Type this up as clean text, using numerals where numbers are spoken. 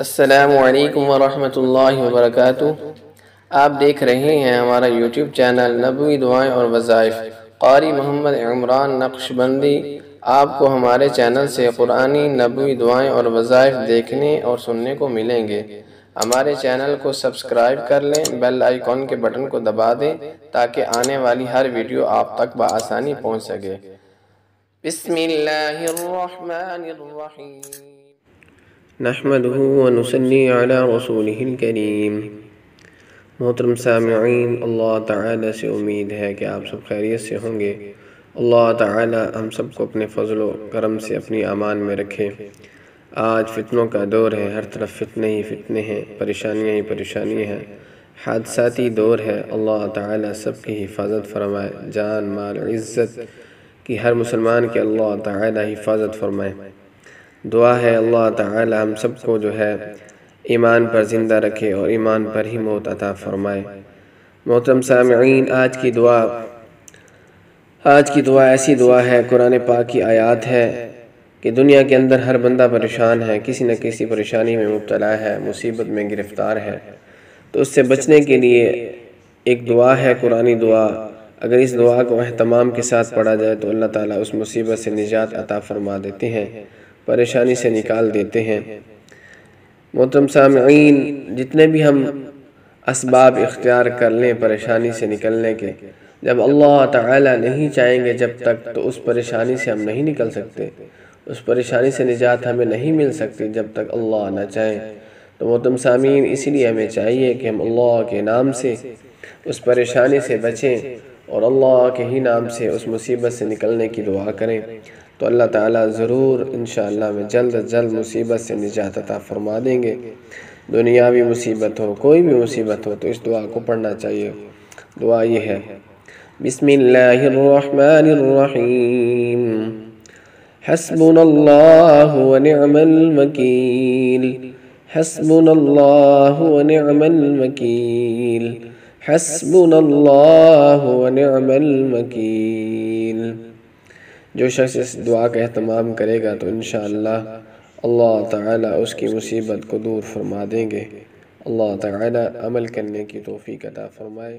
السلام علیکم ورحمۃ اللہ وبرکاتہ۔ آپ دیکھ رہے ہیں ہمارا یوٹیوب چینل نبوی دعائیں اور وظائف۔ قاری محمد عمران نقشبندی آپ کو ہمارے چینل سے قرآنی نبوی دعائیں اور وظائف دیکھنے اور سننے کو ملیں گے۔ ہمارے چینل کو سبسکرائب کر لیں، بیل آئیکن کے بٹن کو دبا دیں تاکہ آنے والی ہر ویڈیو آپ تک بآسانی پہنچ سکے۔ بسم اللہ الرحمن الرحیم۔ نحمده ونصلي على رسوله الكریم۔ محترم سامعین، اللہ تعالیٰ سے امید ہے کہ آپ سب خیریت سے ہوں گے۔ اللہ تعالیٰ ہم سب کو اپنے فضل و کرم سے اپنی امان میں رکھے۔ آج فتنوں کا دور ہے، ہر طرف فتنے ہی فتنے ہیں، پریشانیاں ہی پریشانیاں ہیں، حادثاتی دور ہے۔ اللہ تعالیٰ سب کی حفاظت فرمائے، جان مال عزت کی ہر مسلمان کے اللہ تعالیٰ حفاظت فرمائے۔ دعا ہے اللہ تعالی ہم سب کو جو ہے ایمان پر زندہ رکھے اور ایمان پر ہی موت عطا فرمائے۔ محترم سامعین، آج کی دعا ایسی دعا ہے، قرآن پاک کی آیات ہے کہ دنیا کے اندر ہر بندہ پریشان ہے، کسی نہ کسی پریشانی میں مبتلا ہے، مصیبت میں گرفتار ہے، تو اس سے بچنے کے لیے ایک دعا ہے، قرآنی دعا۔ اگر اس دعا کو اہتمام کے ساتھ پڑھا جائے تو اللہ تعالیٰ اس مصیبت سے نجات عطا فرما دیتے ہیں، پریشانی سے نکال دیتے ہیں۔ محترم سامعین، جتنے بھی ہم اسباب اختیار کر لیں پریشانی سے نکلنے کے، جب اللہ تعالیٰ نہیں چاہیں گے جب تک تو اس پریشانی سے ہم نہیں نکل سکتے، اس پریشانی سے نجات ہمیں نہیں مل سکتی جب تک اللہ نہ چاہیں۔ تو محترم سامعین، اسی لیے ہمیں چاہیے کہ ہم اللہ کے نام سے اس پریشانی سے بچیں اور اللہ کے ہی نام سے اس مصیبت سے نکلنے کی دعا کریں، تو اللہ تعالیٰ ضرور انشاءاللہ میں جلد از جلد مصیبت سے نجات عطا فرما دیں گے۔ دنیاوی مصیبت ہو، کوئی بھی مصیبت ہو، تو اس دعا کو پڑھنا چاہیے۔ دعا یہ ہے، بسم اللہ الرحمن الرحیم، حسبنا اللہ ونعم الوکیل، حسبنا اللہ ونعم الوکیل، حسبنا اللہ ونعم الوکیل۔ جو شخص اس دعا کا اہتمام کرے گا تو انشاءاللہ اللہ تعالیٰ اس کی مصیبت کو دور فرما دیں گے۔ اللہ تعالیٰ عمل کرنے کی توفیق عطا فرمائے۔